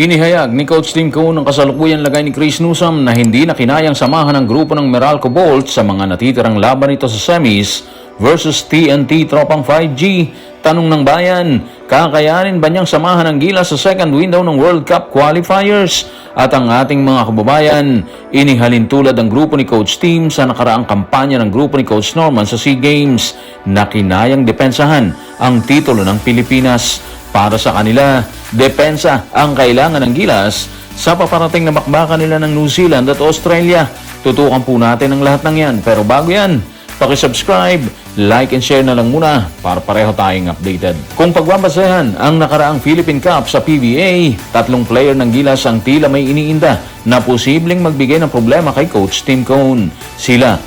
Inihayag ni Coach Tim Cone ang kasalukuyang lagay ni Chris Newsome na hindi na kinayang samahan ng grupo ng Meralco Bolts sa mga natitirang laban nito sa semis versus TNT Tropang 5G. Tanong ng bayan, kakayanin ba niyang samahan ang Gilas sa second window ng World Cup qualifiers? At ang ating mga kababayan, inihalin tulad ang grupo ni Coach Tim sa nakaraang kampanya ng grupo ni Coach Norman sa SEA Games na kinayang depensahan ang titulo ng Pilipinas. Para sa kanila, depensa ang kailangan ng Gilas sa paparating na bakbakan nila ng New Zealand at Australia. Tutukan po natin ang lahat ng yan. Pero bago yan, paki-subscribe, like and share na lang muna para pareho tayong updated. Kung pagbabasehan ang nakaraang Philippine Cup sa PBA, 3 player ng Gilas ang tila may iniinda na posibleng magbigay ng problema kay Coach Tim Cone. Sila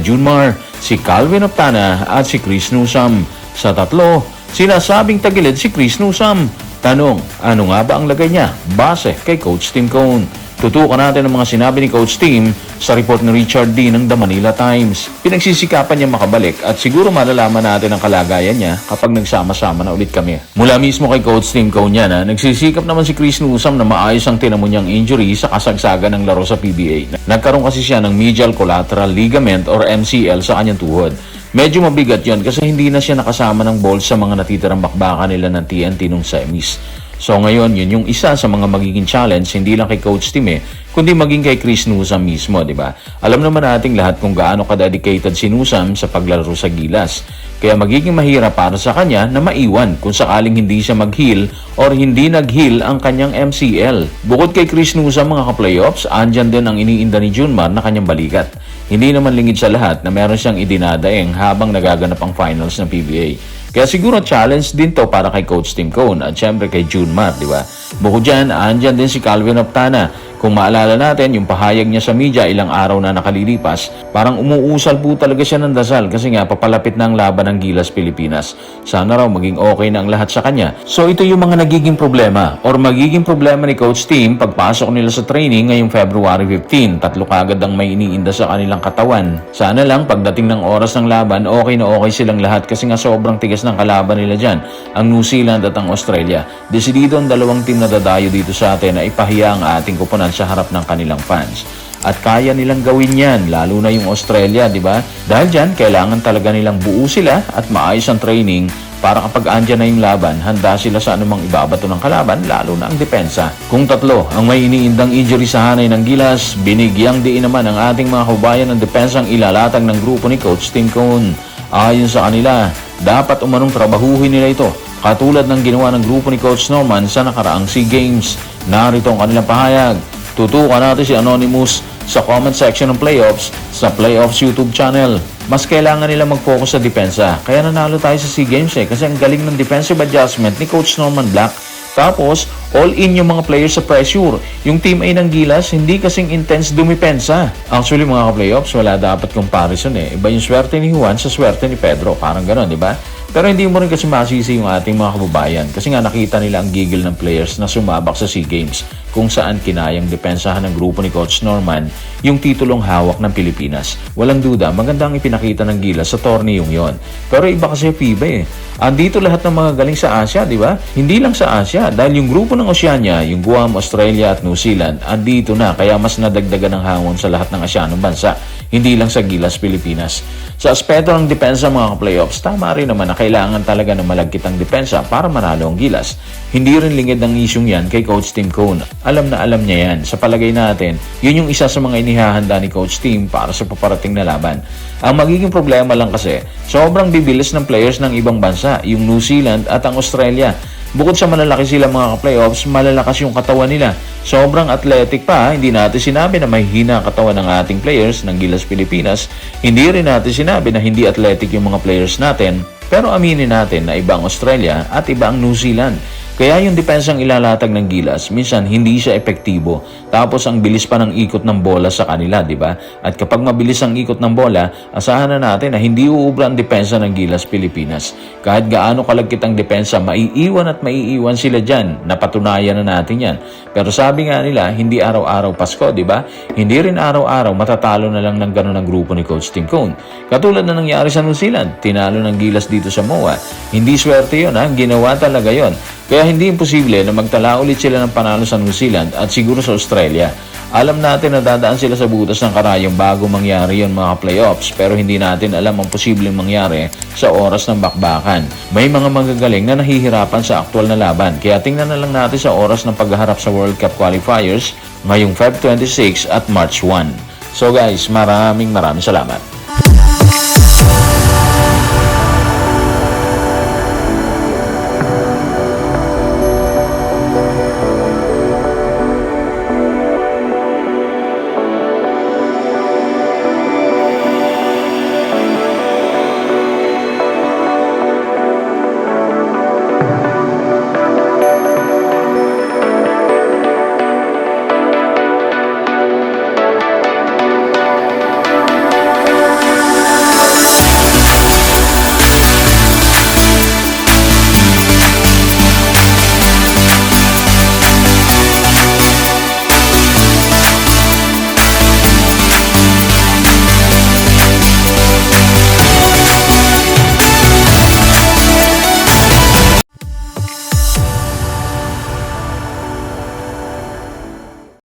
Junmar, si Calvin Optana at si Chris Newsome. Sa tatlo, sinasabing tagilid si Chris Newsome. Tanong, ano nga ba ang lagay niya base kay Coach Tim Cone? Tutukan natin ang mga sinabi ni Coach Tim sa report ni Richard D. ng The Manila Times. Pinagsisikapan niya makabalik at siguro malalaman natin ang kalagayan niya kapag nagsama-sama na ulit kami. Mula mismo kay Coach Tim Cone yan, nagsisikap naman si Chris Newsome na maayos ang tinamo niyang injury sa kasagsagan ng laro sa PBA. Nagkaroon kasi siya ng medial collateral ligament or MCL sa kanyang tuhod. Medyo mabigat yon kasi hindi na siya nakasama ng Bolts sa mga natitirang bakbakan nila ng TNT nung semis. So ngayon, yun yung isa sa mga magiging challenge, hindi lang kay Coach Tim kundi maging kay Chris Newsome mismo, di ba? Alam naman nating lahat kung gaano ka-dedicated si Newsome sa paglalaro sa Gilas. Kaya magiging mahirap para sa kanya na maiwan kung sakaling hindi siya mag-heal or hindi nag-heal ang kanyang MCL. Bukod kay Chris Newsome mga ka-playoffs, andyan din ang iniinda ni Junmar na kanyang balikat. Hindi naman lingid sa lahat na meron siyang idinadaing habang nagaganap ang finals ng PBA. Kaya siguro challenge din to para kay Coach Tim Cone at syempre kay Junmar, di ba? Bukod dyan, andyan din si Calvin Optana. Kung maalala natin, yung pahayag niya sa media ilang araw na nakalilipas, parang umuusal po talaga siya ng dasal kasi nga papalapit na ang laban ng Gilas Pilipinas. Sana raw maging okay na ang lahat sa kanya. So ito yung mga nagiging problema or magiging problema ni Coach Tim pagpasok nila sa training ngayong February 15. 3 kagad ang may iniinda sa kanilang katawan. Sana lang pagdating ng oras ng laban, okay na okay silang lahat kasi nga sobrang tigas ng kalaban nila dyan, ang New Zealand at ang Australia. Desidido ang dalawang team na dadayo dito sa atin na ipahiya ang ating kupunan sa harap ng kanilang fans. At kaya nilang gawin yan, lalo na yung Australia, di ba? Dahil dyan, kailangan talaga nilang buo sila at maayos ang training para kapag andyan na yung laban, handa sila sa anumang ibabato ng kalaban, lalo na ang depensa. Kung 3 ang may iniindang injury sa hanay ng Gilas, binigyang diin naman ang ating mga kabayan ng depensang ilalatag ng grupo ni Coach Tim Cone. Ayon sa kanila, dapat umanong trabahuhin nila ito, katulad ng ginawa ng grupo ni Coach Norman sa nakaraang SEA Games. Narito ang kanilang pahayag. Tutukan natin si Anonymous sa comment section ng playoffs sa Playoffs YouTube channel. Mas kailangan nila mag-focus sa depensa. Kaya nanalo tayo sa SEA Games kasi ang galing ng defensive adjustment ni Coach Norman Black. Tapos, all in yung mga players sa pressure. Yung team A ng Gilas, hindi kasing intense dumipensa. Actually, mga ka-playoffs, wala dapat comparison Iba yung swerte ni Juan sa swerte ni Pedro. Parang gano'n, di ba? Pero hindi mo rin kasi masisi yung ating mga kababayan kasi nga nakita nila ang gigil ng players na sumabak sa SEA Games kung saan kinayang depensahan ng grupo ni Coach Norman yung titulong hawak ng Pilipinas. Walang duda, magandang ipinakita ng Gilas sa torneyong yon. Pero iba kasi FIBA Andito lahat ng mga galing sa Asia, di ba? Hindi lang sa Asia dahil yung grupo ng Oceania, yung Guam, Australia at New Zealand, andito na kaya mas nadagdagan ng hangon sa lahat ng Asianong bansa. Hindi lang sa Gilas Pilipinas. Sa aspeto ng depensa mga ka-playoffs, tama rin naman na kailangan talaga ng malagkit ang depensa para manalo ang Gilas. Hindi rin lingid ang isyong yan kay Coach Tim Cone. Alam na alam niya yan. Sa palagay natin, yun yung isa sa mga inihahanda ni Coach Tim para sa paparating na laban. Ang magiging problema lang kasi, sobrang bibilis ng players ng ibang bansa, yung New Zealand at ang Australia. Bukod sa malalaki sila mga ka-playoffs, malalakas yung katawan nila. Sobrang athletic pa, hindi natin sinabi na mahihina ang katawan ng ating players ng Gilas Pilipinas. Hindi rin natin sinabi na hindi athletic yung mga players natin. Pero aminin natin na iba ang Australia at iba ang New Zealand. Kaya yung depensang ilalatag ng Gilas, minsan hindi siya epektibo. Tapos ang bilis pa ng ikot ng bola sa kanila, di ba? At kapag mabilis ang ikot ng bola, asahan na natin na hindi uubra ang depensa ng Gilas Pilipinas. Kahit gaano kalagkit ang depensa, maiiwan at maiiwan sila dyan. Napatunayan na natin yan. Pero sabi nga nila, hindi araw-araw Pasko, di ba? Hindi rin araw-araw matatalo na lang ng gano'n ang grupo ni Coach Tim Cone. Katulad na nangyari sa New Zealand, tinalo ng Gilas dito sa MOA. Hindi swerte yun, ginawa talaga yun. Kaya hindi imposible na magtala ulit sila ng panalo sa New Zealand at siguro sa Australia. Alam natin na dadaan sila sa butas ng karayong bago mangyari yung mga playoffs, pero hindi natin alam ang posibleng mangyari sa oras ng bakbakan. May mga magagaling na nahihirapan sa aktual na laban, kaya tingnan na lang natin sa oras ng pagharap sa World Cup qualifiers ngayong Feb 26 at March 1. So guys, maraming salamat.